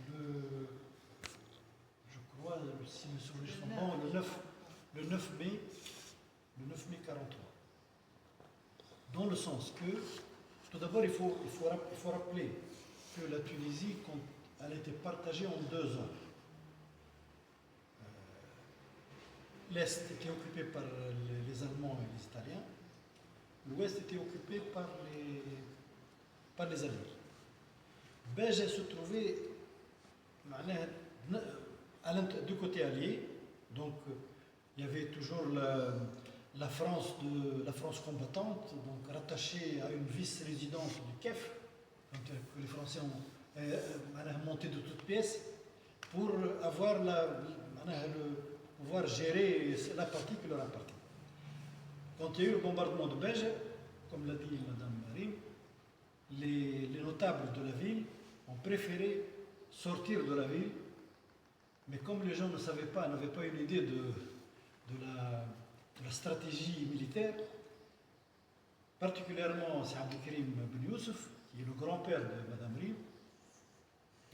je crois, si mes souvenirs sont bons, le 9 mai 43. Dans le sens que, tout d'abord, il faut rappeler que la Tunisie, elle a été partagée en deux zones. L'Est était occupé par les Allemands et les Italiens. L'Ouest était occupé par les Alliés. Béja se trouvait du côté allié, donc il y avait toujours la France combattante, donc rattachée à une vice-résidence du KEF, que les Français ont monté de toutes pièces, pour avoir pouvoir gérer la partie qui leur appartient. Quand il y a eu le bombardement de Béja, comme l'a dit Mme Marim, les notables de la ville ont préféré sortir de la ville, mais comme les gens ne savaient pas, n'avaient pas une idée de la stratégie militaire, particulièrement c'est Abdelkrim Ben Youssef, qui est le grand-père de Mme Rim,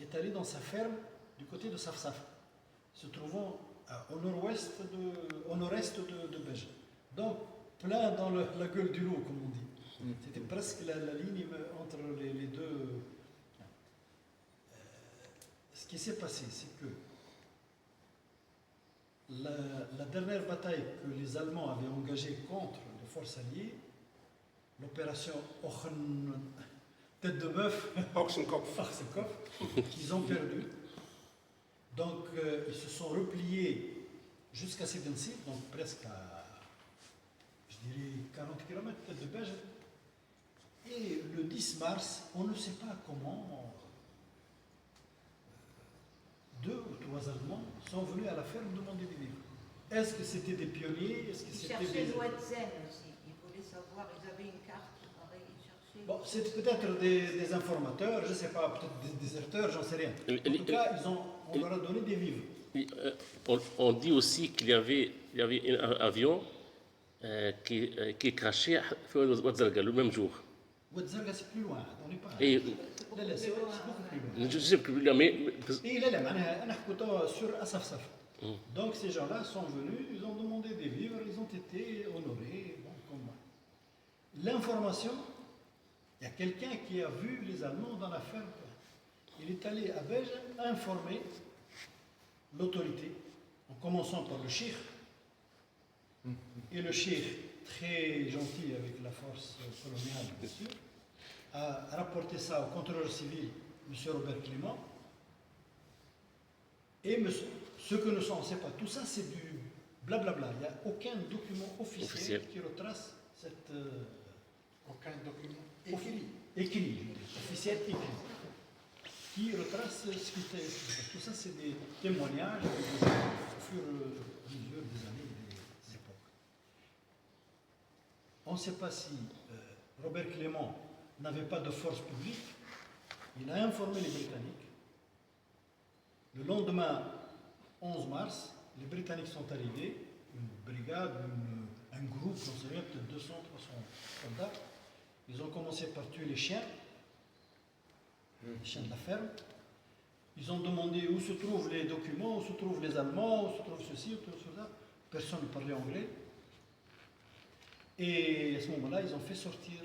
est allé dans sa ferme du côté de Safsaf, se trouvant au nord-est de Béja. Donc, plein dans la gueule du loup, comme on dit. C'était presque la ligne entre les deux. Ce qui s'est passé, c'est que la dernière bataille que les Allemands avaient engagée contre les forces alliées, l'opération Tête de Bœuf, Ochsenkopf, qu'ils ont perdu. Donc, ils se sont repliés jusqu'à Sidensi, donc presque à, je dirais, 40 km de Béja. Et le 10 mars, on ne sait pas comment, 2 ou 3 Allemands sont venus à la ferme demander des vivres. Est-ce que c'était des pionniers? Est-ce que Ils c'était cherchaient des... Loitzen aussi. Ils voulaient savoir, ils avaient une carte. Ils cherchaient... Bon, c'était peut-être des informateurs, je ne sais pas, peut-être des déserteurs, j'en sais rien. En tout cas, on leur a donné des vivres. On dit aussi qu'il y avait un avion qui crachait à Ouarzazate le même jour. Ouarzazate, c'est plus loin, on n'est pas... Et, Là, c'est beaucoup plus loin. je sais plus, mais... Et là, on a écouté sur Asafsaf. Donc ces gens-là sont venus, ils ont demandé des vivres, ils ont été honorés. Bon, comme moi. L'information, il y a quelqu'un qui a vu les Allemands dans la ferme. Il est allé à Béja informer l'autorité, en commençant par le cheikh. Et le cheikh, très gentil avec la force coloniale, bien sûr, a rapporté ça au contrôleur civil, M. Robert Clément. Et ce que nous savons, on ne sait pas, tout ça c'est du blablabla. Il n'y a aucun document officiel qui retrace cette... aucun document écrit, officiel écrit, qui retrace ce qui était... Tout ça c'est des témoignages au fur et à mesure des années et des époques. On ne sait pas si Robert Clément n'avait pas de force publique. Il a informé les Britanniques. Le lendemain, 11 mars, les Britanniques sont arrivés, une brigade, un groupe, j'en sais rien, peut-être 200, 300 soldats. Ils ont commencé par tuer les chiens de la ferme. Ils ont demandé où se trouvent les documents, où se trouvent les Allemands, où se trouve ceci, où se trouve cela. Personne ne parlait anglais. Et à ce moment-là, ils ont fait sortir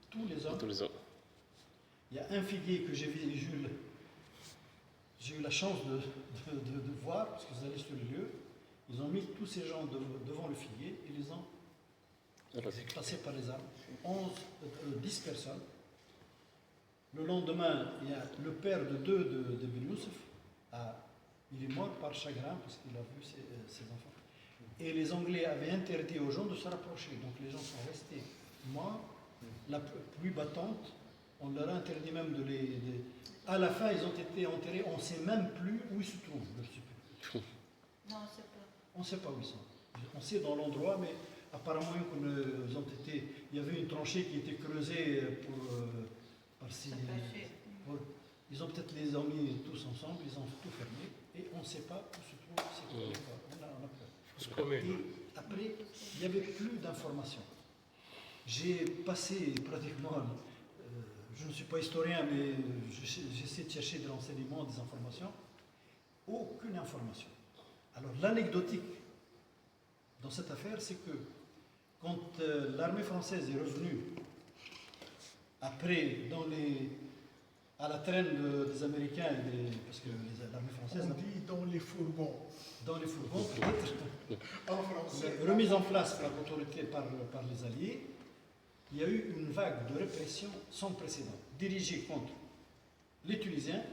tous les hommes. Il y a un figuier que j'ai eu la chance de voir, parce que vous allez sur le lieu. Ils ont mis tous ces gens devant le figuier et les ont placés par les armes. 10 personnes. Le lendemain, il y a le père de deux de Ben Youssef. Il est mort par chagrin parce qu'il a vu ses enfants. Et les Anglais avaient interdit aux gens de se rapprocher. Donc les gens sont restés morts. La pluie battante, on leur a interdit même de les... À la fin, ils ont été enterrés. On ne sait même plus où ils se trouvent. Non, on ne sait pas. On ne sait pas où ils sont. On sait dans l'endroit, mais apparemment, il y avait une tranchée qui était creusée ils ont peut-être les mis tous ensemble, ils ont tout fermé, et on ne sait pas où se trouve ces corps. On a peur. Et après, il n'y avait plus d'informations. J'ai passé pratiquement, je ne suis pas historien, mais j'essaie de chercher des renseignements, des informations. Aucune information. Alors l'anecdotique dans cette affaire, c'est que quand l'armée française est revenue après à la traîne des Américains, parce que l'armée française... On dit dans les fourgons. Dans les fourgons, peut-être, En français. remise en place par l'autorité, par les Alliés, il y a eu une vague de répression sans précédent, dirigée contre les Tunisiens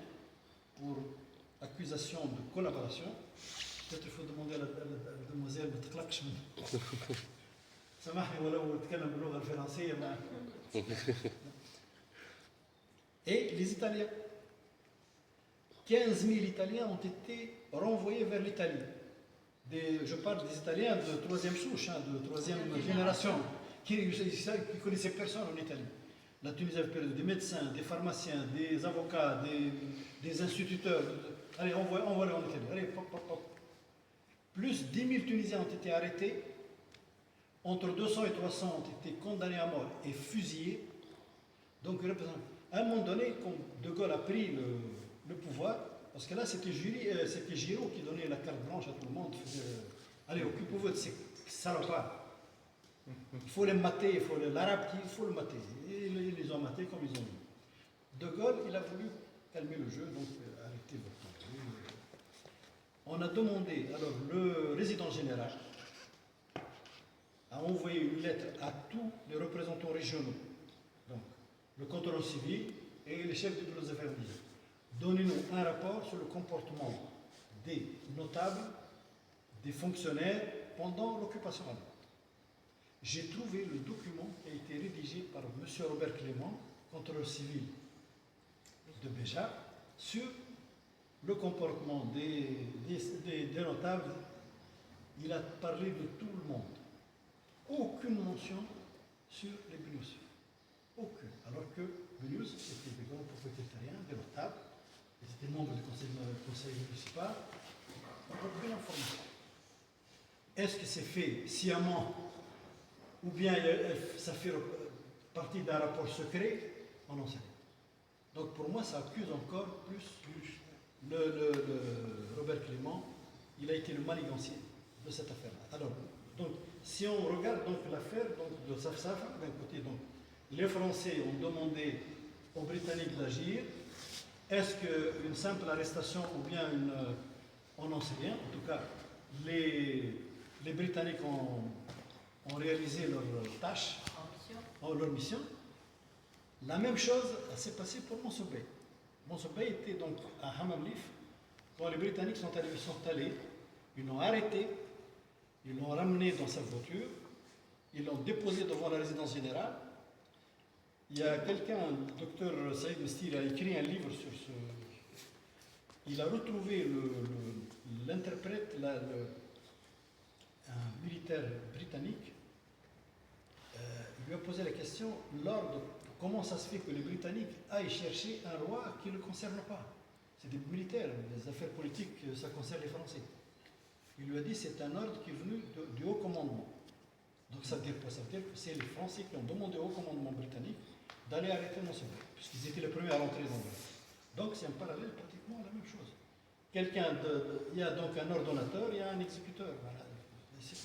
pour accusation de collaboration. Peut-être il faut demander à la demoiselle de تقلقش منه. سامحني ولو تكلم باللغة الفرنسية ما. Et les Italiens. 15 000 Italiens ont été renvoyés vers l'Italie. Je parle des Italiens de troisième souche, de troisième génération, qui ne connaissaient personne en Italie. La Tunisie avait perdu des médecins, des pharmaciens, des avocats, des instituteurs. Allez, envoie-les en Italie. Allez, pop, pop, pop. Plus 10 000 Tunisiens ont été arrêtés. Entre 200 et 300 ont été condamnés à mort et fusillés. Donc, à un moment donné, quand De Gaulle a pris le pouvoir, parce que là, c'était Giraud qui donnait la carte blanche à tout le monde. Allez, occupez-vous de ces salopards. Il faut les mater, l'arabe il faut le mater. Et ils les ont matés comme ils ont dit. De Gaulle, il a voulu calmer le jeu, donc arrêtez votre temps. On a demandé, alors le résident général a envoyé une lettre à tous les représentants régionaux, donc le contrôle civil et les chefs de bureau des affaires étrangères. Donnez-nous un rapport sur le comportement des notables, des fonctionnaires pendant l'occupation allemande. J'ai trouvé le document qui a été rédigé par M. Robert Clément, contrôleur civil de Béja, sur le comportement des notables. Il a parlé de tout le monde. Aucune mention sur les Bénus. Aucune. Alors que Bénus, c'était des grands propriétaires, des notables, ils étaient membres du conseil municipal. Aucune information. Est-ce que c'est fait sciemment ou bien ça fait partie d'un rapport secret? On n'en sait rien. Donc pour moi, ça accuse encore plus le Robert Clément. Il a été le manigancier de cette affaire-là. Alors, donc, si on regarde donc l'affaire de Safsaf, d'un côté, donc, les Français ont demandé aux Britanniques d'agir. Est-ce qu'une simple arrestation ou bien on n'en sait rien. En tout cas, les Britanniques ont réalisé leur tâche, leur mission. La même chose s'est passée pour Mansour Bey. Mansour Bey était donc à Hammamlif. Quand les Britanniques sont allés, ils l'ont arrêté, ils l'ont ramené dans sa voiture, ils l'ont déposé devant la résidence générale. Il y a quelqu'un, le docteur Saïd Mestir, a écrit un livre sur ce. Il a retrouvé l'interprète, un militaire britannique. Il lui a posé la question, comment ça se fait que les Britanniques aillent chercher un roi qui ne le concerne pas? C'est des militaires, les affaires politiques, ça concerne les Français. Il lui a dit, c'est un ordre qui est venu du haut commandement. Donc ça veut dire quoi? Ça veut dire que c'est les Français qui ont demandé au commandement britannique d'aller arrêter Mansour Bey, puisqu'ils étaient les premiers à rentrer dans le. Donc c'est un parallèle pratiquement la même chose. Il y a donc un ordonnateur, il y a un exécuteur. Voilà.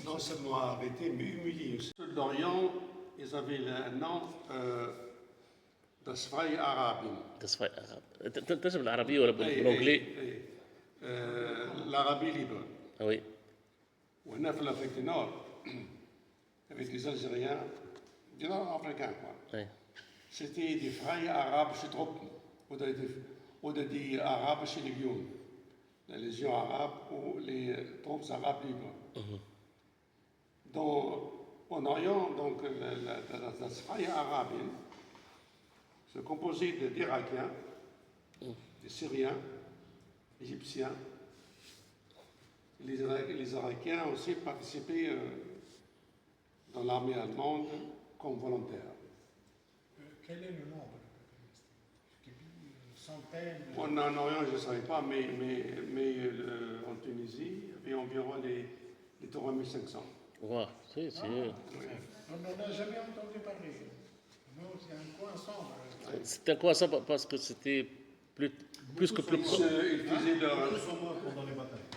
Non seulement arrêté, mais humilié aussi. Ceux de l'Orient, ils avaient le nom d'Asfaï Arabin. تصفيق عرب تنتج بالعربية ولا بالانجلي؟ L'Arabie libre. Oui. وهنا في l'Afrique du Nord, avec les Algériens, du Nord africain, quoi. Oui. C'était des frères arabes chez Truppen, ou des arabes chez les Lyon, la Légion arabe ou les troupes arabes libres. En Orient, donc, la Sfaïa arabienne se composait d'Irakiens, des Syriens, Égyptiens. Les Irakiens ont aussi participé dans l'armée allemande comme volontaires. Quel est le nombre? Centaines? En Orient, je ne savais pas, mais en Tunisie, il y avait environ les 3500. Wow, c'est. On n'en a jamais entendu parler. Non, c'est un coin sombre. C'était quoi ça parce que c'était plus que plus. Ils faisaient leur... Tous sont morts pendant les batailles.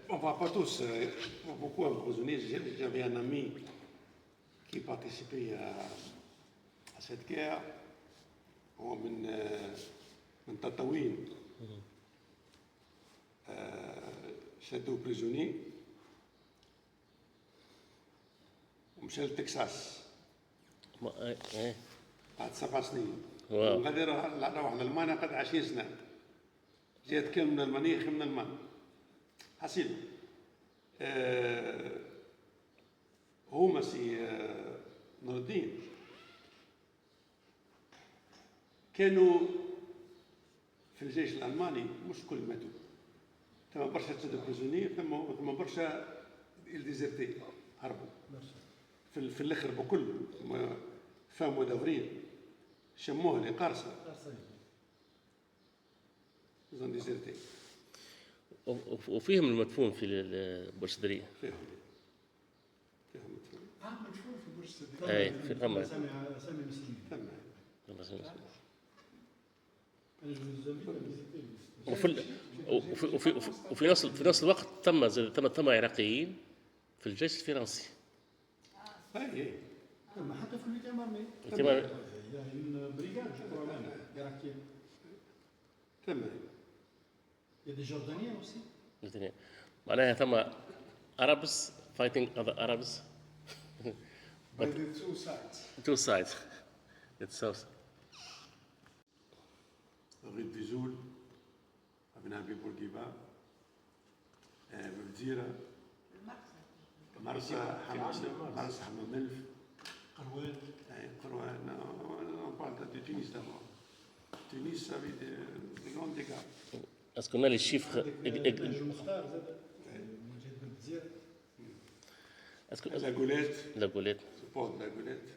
On ne va pas tous, beaucoup emprisonnés. J'avais un ami qui participait à cette guerre. هو من تطاوين شدوه بريزوني ومشى لتكساس إيه. بعد 7 سنين. واو. غادي روح لألمانيا قد 20 سنة. جات كان من المنيخ من المانيا. حسيب. هما سي نور الدين كانوا في الجيش الألماني مش كل ماتوا. ثم برشا تشد بريزوني ثم برشا الديزرتي هربوا. في الاخر بكل فاموا دورين شموه لقارصه زون ديزرتي وفيهم المدفون في البرشدرية. فيهم مدفون في برج صديق. اي في ثم اسامي مسلمين. ثم انا جو زامبيك وفي نفس الوقت تم عراقيين في الجيش الفرنسي. اي ما حتى في الويتيام ارمي. تمام. une brigade, je crois même, irakienne. ثم Il y a des Jordaniens aussi. معناها ثم Arabs fighting other Arabs. By the two sides. Two sides. It's so. رغيد ديزول ابن ابي بورقيبه ببديره مرسى حمام ملف قروان. قروان on parle de Tunis d'abord. Tunis ça avait des grands dégâts. Est-ce qu'on a les chiffres جو مختار زاد من جهه بلدزيره. Est-ce que La Goulette, la Golette. le port de la Goulette.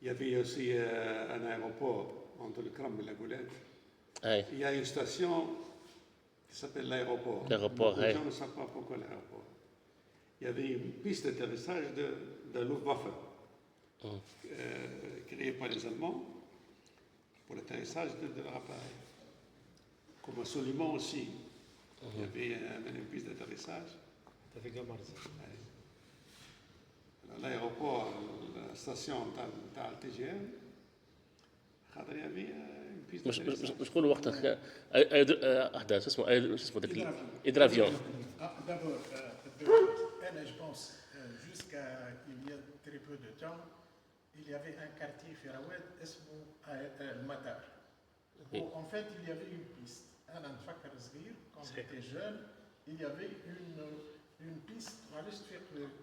Il y avait aussi un aéroport entre le Kram et la Goulette. Aïe. Il y a une station qui s'appelle l'aéroport. L'aéroport, Les oui. gens ne savent pas pourquoi l'aéroport. Il y avait une piste d'atterrissage de Luftwaffe créée par les Allemands pour l'atterrissage de leur appareil. Comme à Soliman aussi, il y avait une piste d'atterrissage. L'aéroport, la station تاع الTGM خاطر il y avait une piste d'atterrissage. مش كل وقت احداث اسمه ذاك هيدرافيون. D'abord, je pense, jusqu'à il y a très peu de temps, il y avait un quartier Ferrawed, le Matar. En fait, il y avait une piste. Quand j'étais jeune, il y avait une piste.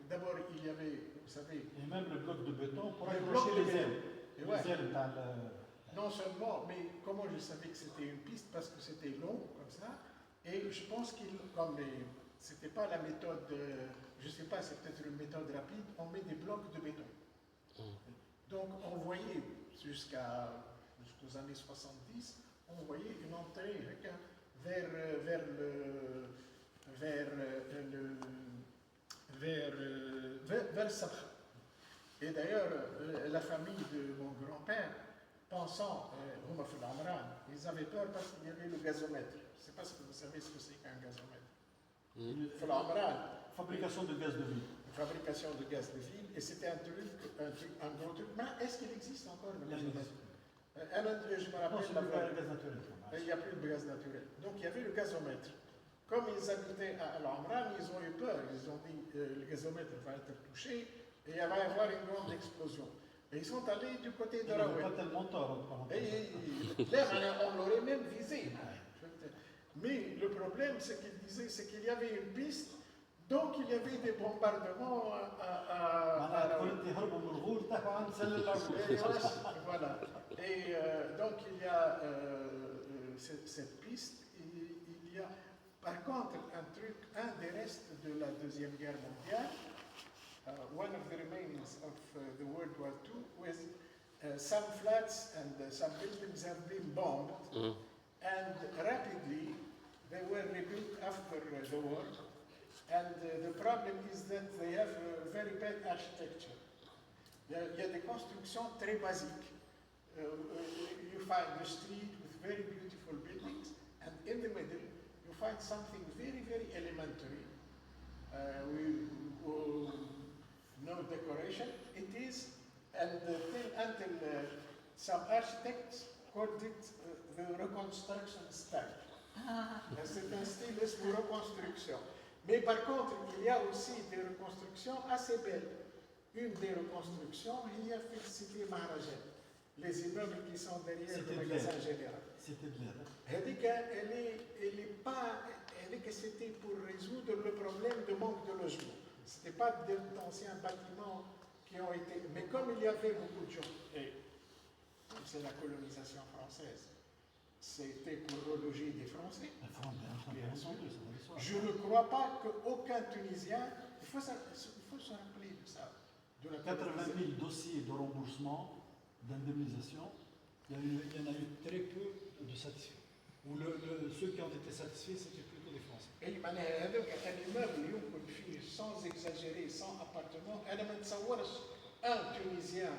D'abord, il y avait, vous savez... Et même le bloc de béton pour Le accrocher bloc de les béton. ailes. Et ouais. Les ailes dans le... Non seulement, mais comment je savais que c'était une piste? Parce que c'était long, comme ça. Et je pense qu'il, comme c'était pas la méthode, je sais pas, c'est peut-être une méthode rapide, on met des blocs de béton. Donc on voyait jusqu'aux années 70, on voyait une entrée vers Sabha. Et d'ailleurs, la famille de mon grand-père, pensant, ils avaient peur parce qu'il y avait le gazomètre. Je ne sais pas si vous savez ce que c'est qu'un gazomètre. Fabrication de gaz de ville. Fabrication de gaz de ville, et c'était un gros truc. Mais est-ce qu'il existe encore le gazomètre? Je me rappelle. Non, c'est le gaz naturel. Il n'y a plus de gaz naturel. Donc il y avait le gazomètre. Comme ils habitaient à Al-Amran, ils ont eu peur. Ils ont dit le gazomètre va être touché et il va y avoir une grande explosion. Et ils sont allés du côté de Rawed. Pas tellement tort. On l'aurait même visé. Mais le problème, c'est qu'ils disaient, c'est qu'il y avait une piste, donc il y avait des bombardements à voilà. Et donc il y a cette piste, il y a par contre un des restes de la Deuxième Guerre mondiale, one of the remains of the World War II, with some flats and some buildings have been bombed, and rapidly they were rebuilt after the war. And the problem is that they have very bad architecture. Il y a des constructions très basiques. You find the street with very beautiful buildings, and in the middle, you find something very, very elementary. No decoration. It is, until some architects called it the reconstruction style. C'est un style de reconstruction. Mais par contre, il y a aussi des reconstructions assez belles. Une des reconstructions, il y a fait cité Maharajan. Les immeubles qui sont derrière le magasin général. C'était de l'air. C'était pour résoudre le problème de manque de logement. Ce n'était pas d'anciens bâtiments qui ont été... Mais comme il y avait beaucoup de gens, et c'est la colonisation française, c'était pour reloger des Français. Je ne crois pas qu'aucun Tunisien... Il faut se rappeler de ça. De la 80 000 dossiers de remboursement, d'indemnisation, il y en a eu très peu de satisfaits. Ou ceux qui ont été satisfaits, c'était plutôt des Français. Et un immeuble يمكن فيه sans exagérer 100 appartements, أنا ما نتصورش un Tunisien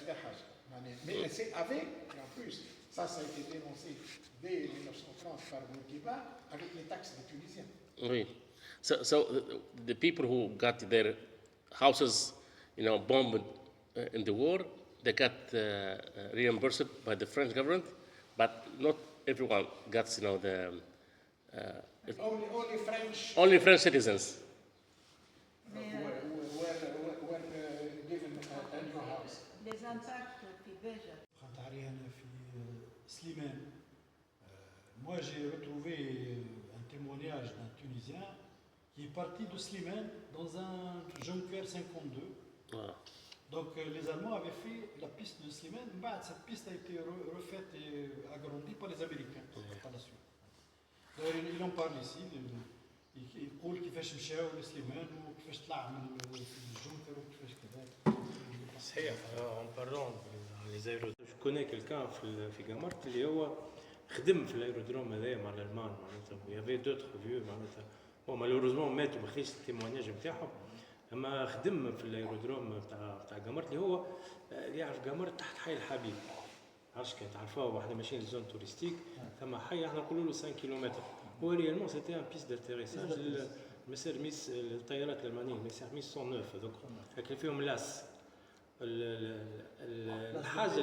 خدا حاجة. Mais c'est avec, et en plus, ça a été dénoncé dès 1930 par Bourguiba, avec les taxes des Tunisiens. Oui. So the people who got their houses, bombed in the war, they got reimbursed by the French government, but not everyone got, the Only French only French citizens. were given a new house. Les impacts في Béja. Khatari, أنا في Slimane. Moi, j'ai retrouvé un témoignage d'un Tunisien qui est parti de Slimane dans un Junker 52. Wow. Donc les Allemands avaient fait la piste de Slimane. Cette piste a été refaite et agrandie par les Américains par la suite. Il en parle ici. يقول كيفاش مشاو لسليمان وكيفاش طلع من الجنكر وكيفاش كذا. صحيح. En parlant les aérodromes, je connais quelqu'un في قمرت اللي هو خدم في الايرودروم هذايا مع الالمان معناتها. Il y avait d'autres vieux معناتها. Bon malheureusement ماتوا ما خديش التيموانياج نتاعهم. اما خدم في الايرودروم تاع قمرت اللي هو اللي يعرف قمرت تحت حي الحبيب. عرفش كي تعرفوها واحنا ماشيين للزون توريستيك ثم حي احنا نقولوا له 5 كيلومتر. هو ريالمون سيتي ان بيست داتيريساج للمسيرميس الطيارات الالمانيه المسيرميس 109 هذوك اللي فيهم لاس الحاجه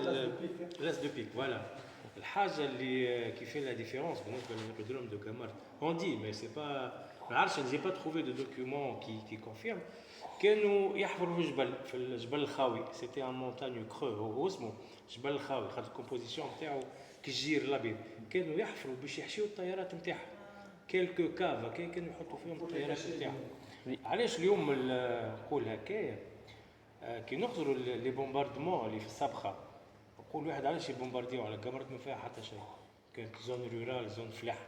لاس دو بيك فوالا الحاجه اللي كي في لا ديفيرونس بالنسبه للرودروم دو كامارت اون دي مي سي با ما عرفتش نجي با تروفي دو دوكيومون كي كونفيرم كانوا يحفروا في الجبل الخاوي سيتي ان مونتانيو كرو هو اسمه جبل الخاوي خاطر الكومبوزيسيون نتاعو كالجير الابيض كانوا يحفروا باش يحشيو الطيارات نتاعهم كيلكو كافا كانوا يحطوا فيهم الطيارات نتاعهم علاش اليوم نقول هكايا كي نخزروا لي بومباردمون اللي في الصبخه نقول واحد علاش يبومبارديو على قمرت ما فيها حتى شيء كانت زون رورال زون فلاح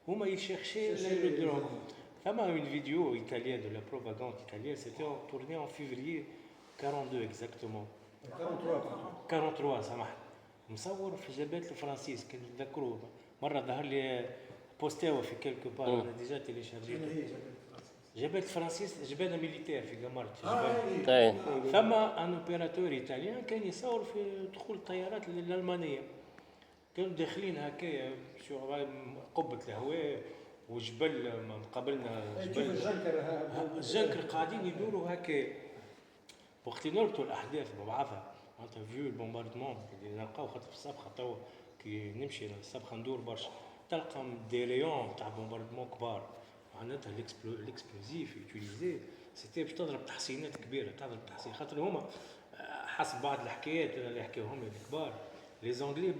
هما يشيرشي الايرودروم ثم une vidéo italienne de la propagande italienne c'était tourné en février 42 exactement 43 سامح مصور في جبال الفرنسيس كنت نذكروه مره ظهر لي بوستاوا في كيلكو بار انا ديجا تيليشارجي جبال الفرنسيس جبال ميليتير في قمرت ثم ان اوبيراتور ايطاليان كان يصور في دخول الطيارات الالمانيه كانوا داخلين هكايا شو قبه الهواء وجبل من قبلنا جبل الجنكر قاعدين يدوروا هكا وقت نربطوا الاحداث ببعضها معناتها فيو البومباردمون اللي نلقاو خاطر في الصبخه توا كي نمشي للصبخه ندور برشا تلقى دي ريون تاع بومباردمون كبار معناتها الاكسبلوزيف يوتيليزي سيتي باش تضرب تحصينات كبيره تضرب تحصين خاطر هما حسب بعض الحكايات اللي يحكيوهم الكبار لي زونغلي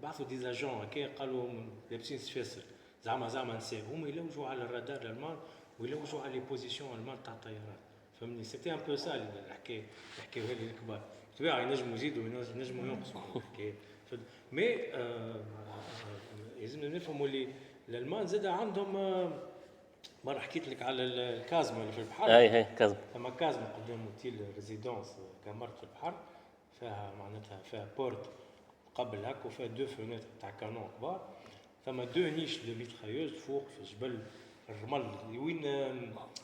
بعثوا دي زاجون هكا قالوا لابسين سفاسر زعما نساء هما يلوجوا على الرادار الالمان ويلوجوا على لي بوزيسيون المان تاع الطيارات فهمني سيتي ان بو سا الحكايه يحكيوها لي الكبار طبيعي ينجموا يزيدوا ينجموا ينقصوا الحكايه مي لازم نفهموا اللي الالمان زاد عندهم مرة حكيت لك على الكازما اللي في البحر هاي كازم ثم كازما قدام اوتيل ريزيدونس كامرت في البحر فيها معناتها فيها بورت قبل هكا وفيها دو فونيتر تاع كانون كبار ثم دو نيش دو ميترايوز فوق في جبل الرمل وين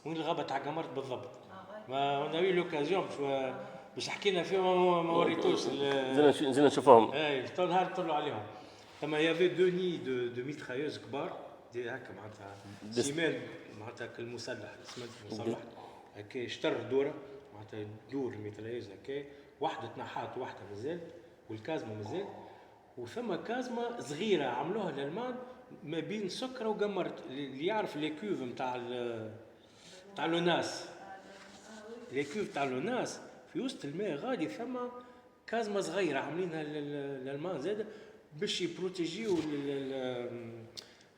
الغابه تاع قمرت بالضبط On a eu l'occasion باش حكينا فيهم ما وريتوش نزيد نشوفهم. اي تو نهار نطلعوا عليهم. ثم يافي دو ني دو ميترايوز كبار دي هكا معناتها سيمان معناتها كالمسلح الاسمنت المسلح هكا اشتر دوره معناتها دور الميترايوز هكا واحده تنحات واحده مازال والكازما مازال وثم كازما صغيره عملوها للمان ما بين سكره وقمرت اللي يعرف لي كوف نتاع تاع لوناس لي كوف تاع لوناس في وسط الماء غادي ثم كازما صغيره عاملينها للمان زاد باش يبروتيجيو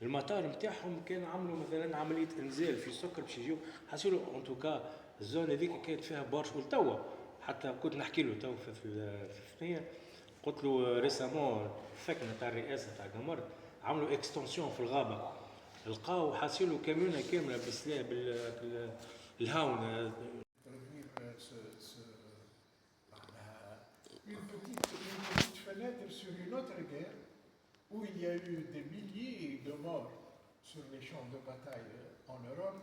المطار نتاعهم كان عملوا مثلا عمليه انزال في سكر باش يجيو حسيلو ان توكا الزون هذيك كانت فيها برشا والتوا حتى كنت نحكي له تو في الثنيه قلت له ريسامون الثكنه تاع الرئاسه تاع قمر عملوا اكستنسيون في الغابه لقاو حاسيلو كاميونه كامله بالهاون une petite fenêtre sur une autre guerre où il y a eu des milliers de morts sur les champs de bataille en Europe.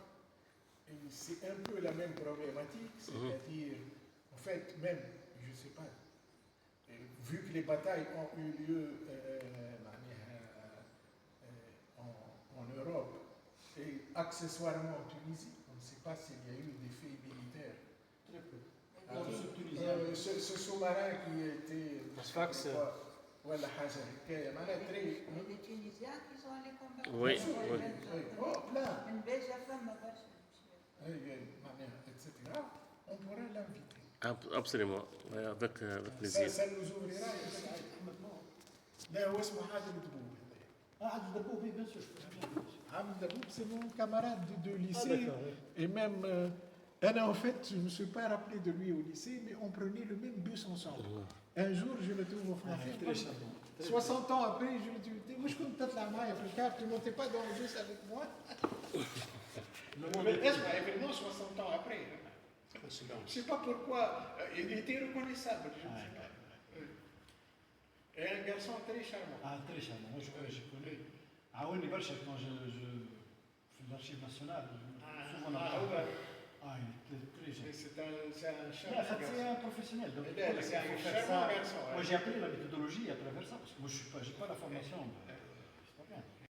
Et c'est un peu la même problématique, c'est-à-dire, en fait, même, je ne sais pas, vu que les batailles ont eu lieu en Europe et accessoirement en Tunisie, on ne sait pas s'il y a eu des faits militaires. Très peu. Ce sous-marin qui était. Sfax. Voilà, Hajar. Les Tunisiens qui sont allés combattre. Oui. Oh, plein. Une belle femme à vache. Etc. On pourra l'inviter. Absolument, avec plaisir. Ça nous ouvrira. Là, où est-ce que Mohamed Deboub? عبد الدبوب bien sûr. Mohamed Deboub, c'est mon camarade de lycée. Et même. En fait, je ne me suis pas rappelé de lui au lycée, mais on prenait le même bus ensemble. Un jour, je le trouve au français. 60 ans après, je lui dis, moi je compte peut-être la main africaine, tu ne montais pas dans le bus avec moi. Mais est-ce vraiment 60 ans après? Je ne sais pas pourquoi. Il était reconnaissable, je ne sais pas. Et un garçon très charmant. Ah, très charmant. Moi, je connais. Ah oui, quand je fais l'archive nationale, souvent Ah, il est très gentil. C'est un charmant garçon. C'est un professionnel. Donc, C'est un charmant garçon. Moi, j'ai appris la méthodologie à travers ça, parce que moi, je n'ai pas la formation.